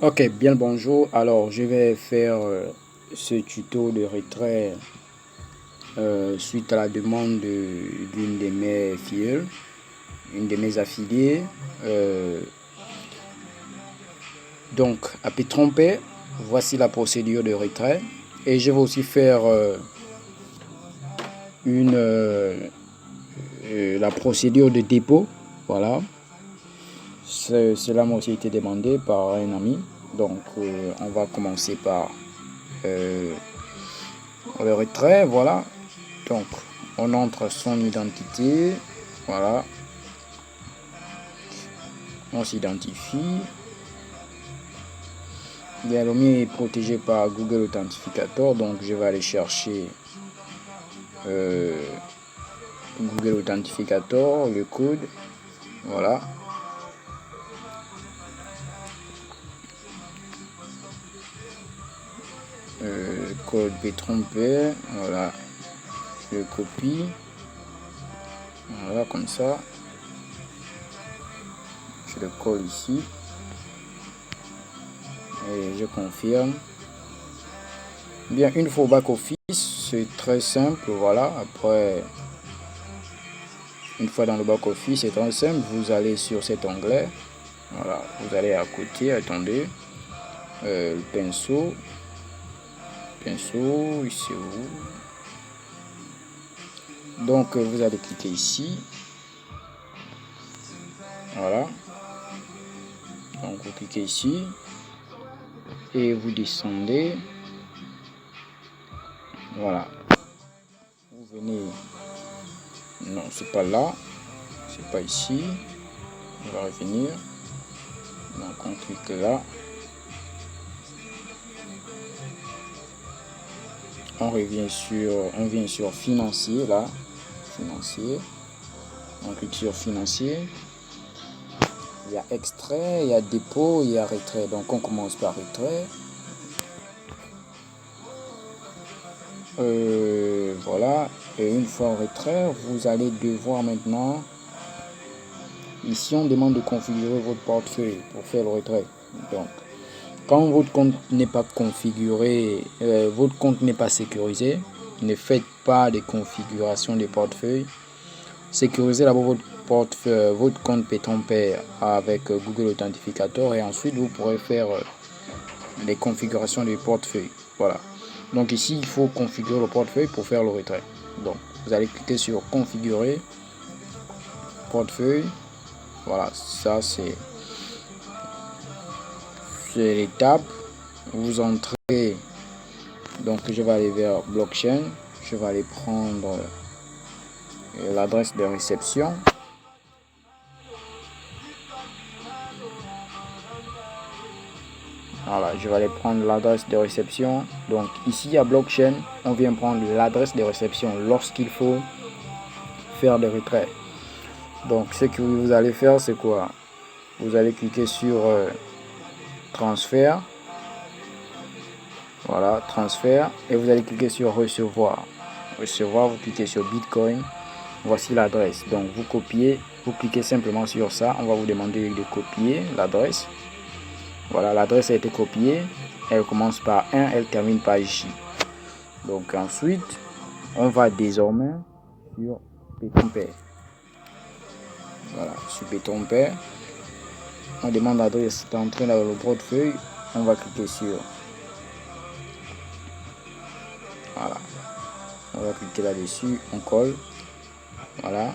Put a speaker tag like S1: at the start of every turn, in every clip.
S1: Ok, bien le bonjour. Alors, je vais faire ce tuto de retrait suite à la demande d'une de mes filles, une de mes affiliées. Donc, à Pétrompé, voici la procédure de retrait. Et je vais aussi faire la procédure de dépôt. Voilà. Cela m'a aussi été demandé par un ami. Donc, on va commencer par le retrait. Voilà. Donc, on entre son identité. Voilà. On s'identifie. Bien, le mien est protégé par Google Authentificator. Donc, je vais aller chercher Google Authentificator, le code. Voilà. Le code Pétrompé. Voilà. Je le copie. Voilà, comme ça. Je le colle ici. Et je confirme. Bien, une fois au back-office, c'est très simple. Voilà. Après, une fois dans le back-office, c'est très simple. Vous allez sur cet onglet. Voilà. Vous allez à côté. Attendez. Le pinceau. Pinceau, ici où. Donc, vous allez cliquer ici. Voilà. Donc, vous cliquez ici. Et vous descendez. Voilà. Vous venez. Non, c'est pas là. C'est pas ici. On va revenir. Donc, on clique là. On vient sur financier là. Financier. On clique sur financier. Il y a extrait, il y a dépôt, il y a retrait. Donc, on commence par retrait. Voilà. Et une fois en retrait, vous allez devoir maintenant. Ici, on demande de configurer votre portefeuille pour faire le retrait. Donc, quand votre compte n'est pas configuré, votre compte n'est pas sécurisé, ne faites pas de configuration de portefeuille. Sécurisez d'abord votre compte Pétrompé avec Google Authentificator et ensuite vous pourrez faire les configurations du portefeuille. Voilà. Donc ici, il faut configurer le portefeuille pour faire le retrait. Donc, vous allez cliquer sur configurer portefeuille. Voilà, ça c'est l'étape. Vous entrez. Donc, je vais aller vers blockchain. Je vais aller prendre l'adresse de réception. Voilà, je vais aller prendre l'adresse de réception. Donc ici à blockchain, on vient prendre l'adresse de réception lorsqu'il faut faire des retraits. Donc ce que vous allez faire, c'est quoi? Vous allez cliquer sur transfert. Voilà, transfert. Et vous allez cliquer sur recevoir. Recevoir, vous cliquez sur Bitcoin. Voici l'adresse. Donc vous copiez, vous cliquez simplement sur ça. On va vous demander de copier l'adresse. Voilà, l'adresse a été copiée. Elle commence par 1, elle termine par J. Donc ensuite, on va désormais sur Pétrompé. Voilà, sur Pétrompé. On demande l'adresse d'entrée dans le portefeuille. On va cliquer sur. Voilà. On va cliquer là-dessus. On colle. Voilà.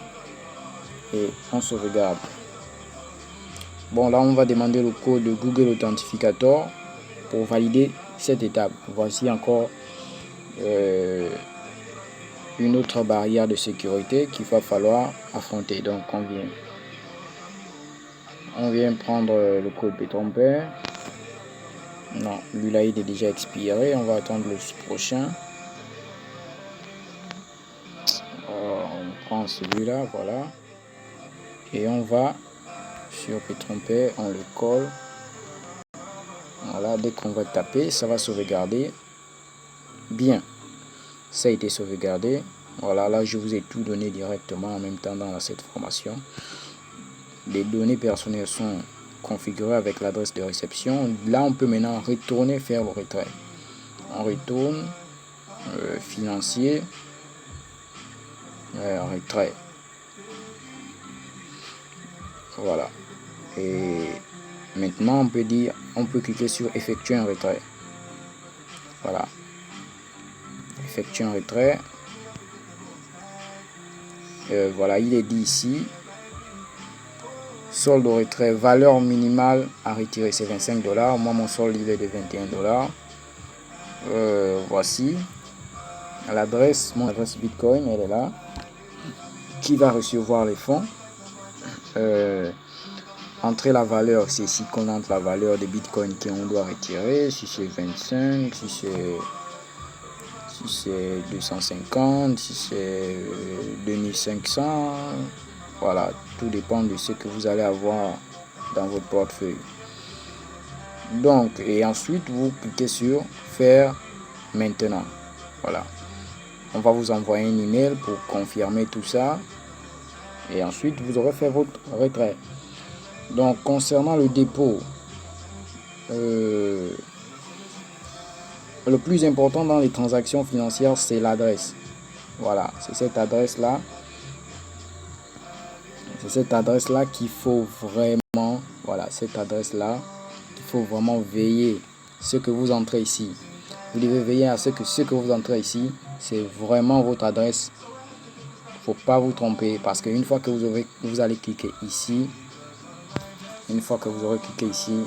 S1: Et on sauvegarde. Bon, là, on va demander le code de Google Authentificator pour valider cette étape. Voici encore une autre barrière de sécurité qu'il va falloir affronter. Donc, on vient prendre le code Pétrompé. Non, lui-là, il est déjà expiré. On va attendre le prochain. On prend celui-là, voilà. Et on va sur Pétrompé, on le colle. Voilà, dès qu'on va taper, ça va sauvegarder. Bien, ça a été sauvegardé. Voilà, là, je vous ai tout donné directement en même temps dans cette formation. Les données personnelles sont configuré avec l'adresse de réception. Là, on peut maintenant retourner faire le retrait. On retourne, financier, retrait. Voilà. Et maintenant, on peut cliquer sur effectuer un retrait. Voilà. Effectuer un retrait. Voilà, il est dit ici. Solde au retrait, valeur minimale à retirer, c'est 25 $. Moi, mon solde, il est de 21 $. Voici l'adresse, mon adresse Bitcoin, elle est là. Qui va recevoir les fonds? Entrer la valeur, c'est ici qu'on entre la valeur de Bitcoin qu'on doit retirer. Si c'est 25, si c'est 250, si c'est 2500. Voilà, tout dépend de ce que vous allez avoir dans votre portefeuille. Donc, et ensuite, vous cliquez sur faire maintenant. Voilà. On va vous envoyer un email pour confirmer tout ça. Et ensuite, vous aurez fait votre retrait. Donc, concernant le dépôt, le plus important dans les transactions financières, c'est l'adresse. Voilà, c'est cette adresse-là. C'est cette adresse-là qu'il faut vraiment, voilà, cette adresse-là, qu'il faut vraiment veiller ce que vous entrez ici. Vous devez veiller à ce que vous entrez ici, c'est vraiment votre adresse. Faut pas vous tromper parce qu'une fois que vous allez cliquer ici, une fois que vous aurez cliqué ici,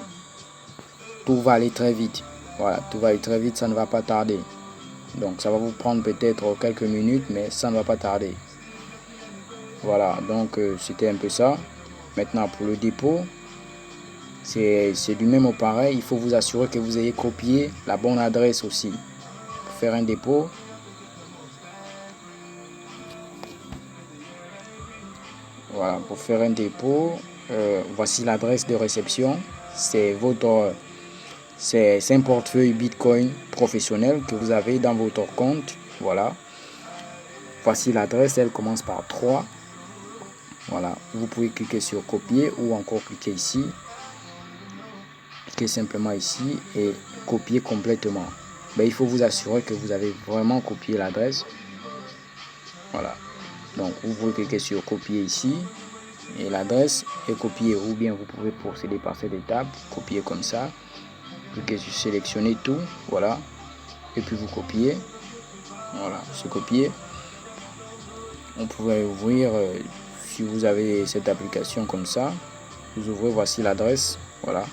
S1: tout va aller très vite. Voilà, tout va aller très vite, ça ne va pas tarder. Donc ça va vous prendre peut-être quelques minutes, mais ça ne va pas tarder. Voilà, donc c'était un peu ça. Maintenant pour le dépôt, c'est du même au pareil. Il faut vous assurer que vous ayez copié la bonne adresse aussi. Pour faire un dépôt, voilà, pour faire un dépôt, voici l'adresse de réception. C'est un portefeuille Bitcoin professionnel que vous avez dans votre compte. Voilà. Voici l'adresse, elle commence par 3. Voilà, vous pouvez cliquer sur copier ou encore cliquer ici. Cliquez simplement ici et copier complètement. Mais il faut vous assurer que vous avez vraiment copié l'adresse. Voilà. Donc vous pouvez cliquer sur copier ici et l'adresse est copiée, ou bien vous pouvez procéder par cette étape, copier comme ça. Cliquez sur sélectionner tout, voilà, et puis vous copiez. Voilà, c'est copié. On pourrait ouvrir, si vous avez cette application comme ça, vous ouvrez, voici l'adresse, voilà.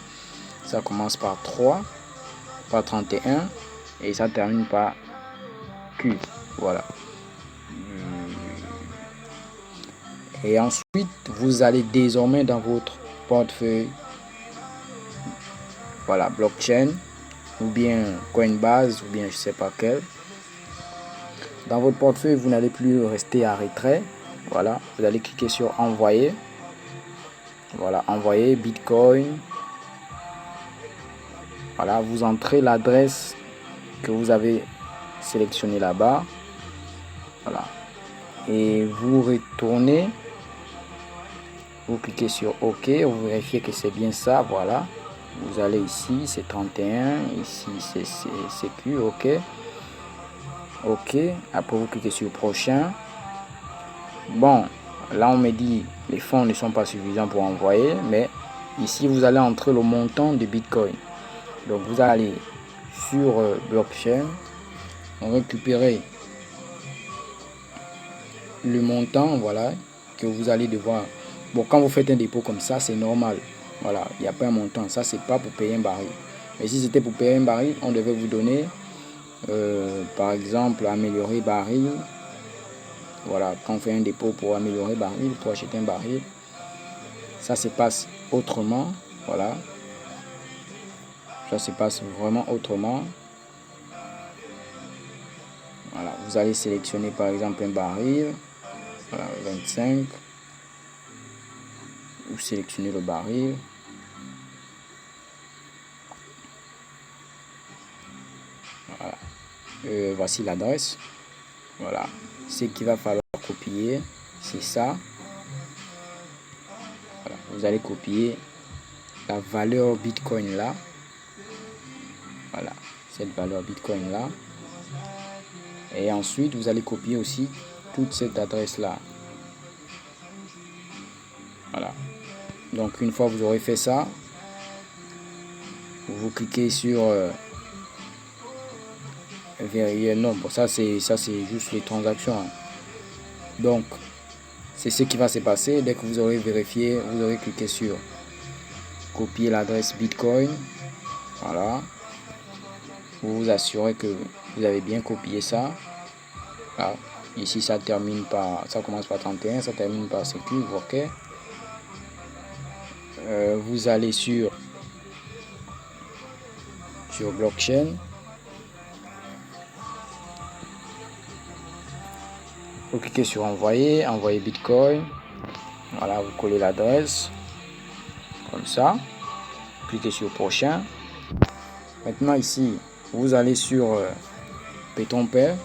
S1: Ça commence par 3, par 31 et ça termine par Q, voilà. Et ensuite, vous allez désormais dans votre portefeuille, voilà, blockchain, ou bien Coinbase, ou bien je sais pas quel. Dans votre portefeuille, vous n'allez plus rester à retrait. Voilà, vous allez cliquer sur envoyer. Voilà, envoyer Bitcoin. Voilà, vous entrez l'adresse que vous avez sélectionnée là-bas. Voilà. Et vous retournez. Vous cliquez sur OK. Vous vérifiez que c'est bien ça. Voilà. Vous allez ici, c'est 31. Ici, c'est CQ. OK. OK. Après, vous cliquez sur prochain. Bon, là, on me dit les fonds ne sont pas suffisants pour envoyer. Mais ici, vous allez entrer le montant de Bitcoin. Donc, vous allez sur blockchain, récupérer le montant, voilà, que vous allez devoir. Bon, quand vous faites un dépôt comme ça, c'est normal. Voilà, il n'y a pas un montant. Ça, c'est pas pour payer un baril. Mais si c'était pour payer un baril, on devait vous donner, par exemple, améliorer baril. Voilà, quand on fait un dépôt pour améliorer baril, pour acheter un baril, ça se passe autrement. Voilà, ça se passe vraiment autrement. Voilà, vous allez sélectionner par exemple un baril, voilà, 25. Vous sélectionnez le baril. Voilà. Voici l'adresse. Voilà. Ce qu'il va falloir copier, c'est ça. Voilà. Vous allez copier la valeur Bitcoin là. Voilà, cette valeur Bitcoin là. Et ensuite, vous allez copier aussi toute cette adresse là. Voilà. Donc, une fois que vous aurez fait ça, vous cliquez sur vérifier. Non, bon, ça c'est juste les transactions. Donc, c'est ce qui va se passer. Dès que vous aurez vérifié, vous aurez cliqué sur copier l'adresse Bitcoin. Voilà. Vous vous assurez que vous avez bien copié ça. Voilà. Ici, ça commence par 31, ça termine par sécu, ok. Vous allez sur blockchain. Vous cliquez sur envoyer Bitcoin. Voilà, vous collez l'adresse comme ça. Cliquez sur prochain. Maintenant ici, vous allez sur PayTronPay.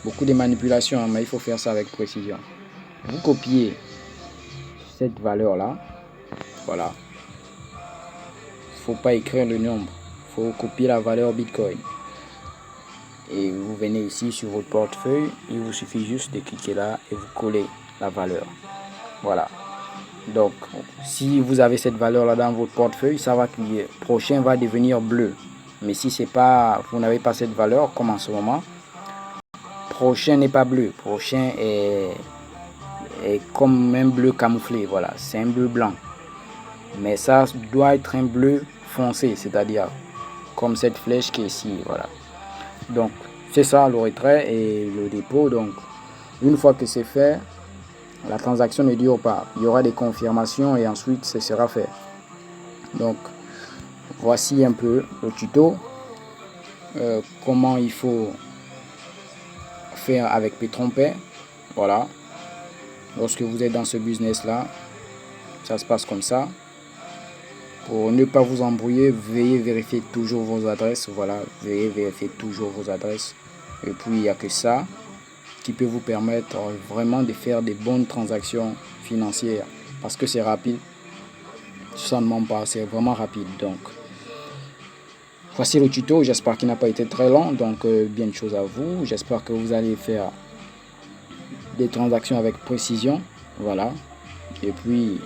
S1: Beaucoup de manipulations, hein, mais il faut faire ça avec précision. Vous copiez cette valeur là. Voilà. Faut pas écrire le nombre. Faut copier la valeur Bitcoin. Et vous venez ici sur votre portefeuille. Il vous suffit juste de cliquer là et vous collez la valeur. Voilà. Donc, si vous avez cette valeur là dans votre portefeuille, ça va cliquer. Prochain va devenir bleu. Mais si c'est pas, vous n'avez pas cette valeur, comme en ce moment, prochain n'est pas bleu. Prochain est comme un bleu camouflé. Voilà, c'est un bleu blanc. Mais ça doit être un bleu foncé, c'est-à-dire comme cette flèche qui est ici. Voilà. Donc, c'est ça le retrait et le dépôt. Donc, une fois que c'est fait, la transaction ne dure pas. Il y aura des confirmations et ensuite, ce sera fait. Donc, voici un peu le tuto. Comment il faut faire avec PayTronPay. Voilà. Lorsque vous êtes dans ce business-là, ça se passe comme ça. Pour ne pas vous embrouiller, veuillez vérifier toujours vos adresses. Voilà, veuillez vérifier toujours vos adresses. Et puis, il n'y a que ça qui peut vous permettre vraiment de faire des bonnes transactions financières. Parce que c'est rapide. Ça ne ment pas, c'est vraiment rapide. Donc, voici le tuto. J'espère qu'il n'a pas été très long. Donc, bien de choses à vous. J'espère que vous allez faire des transactions avec précision. Voilà. Et puis,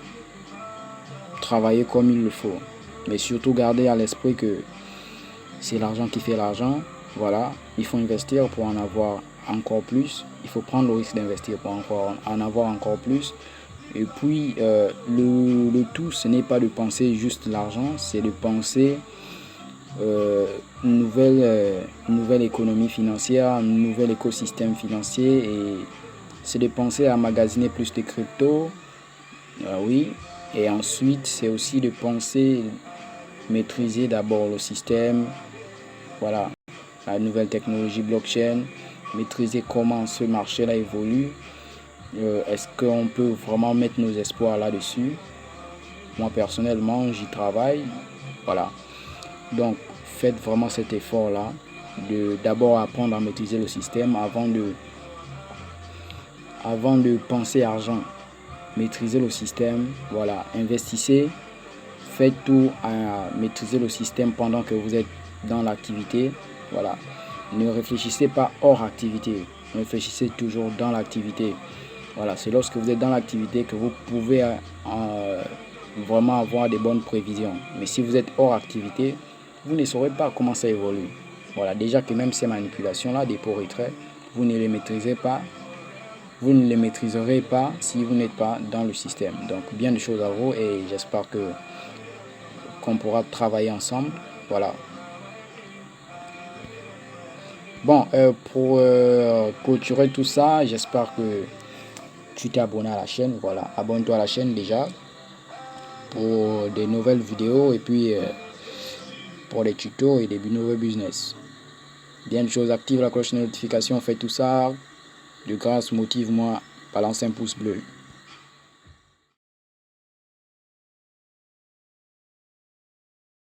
S1: travailler comme il le faut. Mais surtout, garder à l'esprit que c'est l'argent qui fait l'argent. Voilà. Il faut investir pour en avoir encore plus. Il faut prendre le risque d'investir pour en avoir encore plus. Et puis, le tout, ce n'est pas de penser juste l'argent, c'est de penser une nouvelle économie financière, un nouvel écosystème financier. Et c'est de penser à magasiner plus de crypto. Oui. Et ensuite, c'est aussi de penser maîtriser d'abord le système. Voilà. La nouvelle technologie blockchain. Maîtriser comment ce marché-là évolue. Est-ce qu'on peut vraiment mettre nos espoirs là-dessus? Moi, personnellement, j'y travaille. Voilà. Donc, faites vraiment cet effort-là. D'abord apprendre à maîtriser le système avant de penser argent. Maîtriser le système. Voilà. Investissez. Faites tout à maîtriser le système pendant que vous êtes dans l'activité. Voilà. Ne réfléchissez pas hors activité. Réfléchissez toujours dans l'activité. Voilà, c'est lorsque vous êtes dans l'activité que vous pouvez vraiment avoir des bonnes prévisions. Mais si vous êtes hors activité, vous ne saurez pas comment ça évolue. Voilà, déjà que même ces manipulations-là, dépôt-retrait, vous ne les maîtrisez pas. Vous ne les maîtriserez pas si vous n'êtes pas dans le système. Donc, bien de choses à vous et j'espère qu'on pourra travailler ensemble. Voilà. Bon, pour clôturer tout ça, j'espère que tu t'es abonné à la chaîne. Voilà, abonne-toi à la chaîne déjà pour des nouvelles vidéos et puis pour les tutos et des nouveaux business. Bien de choses, active la cloche de notification, fais tout ça. De grâce, motive-moi, balance un pouce bleu.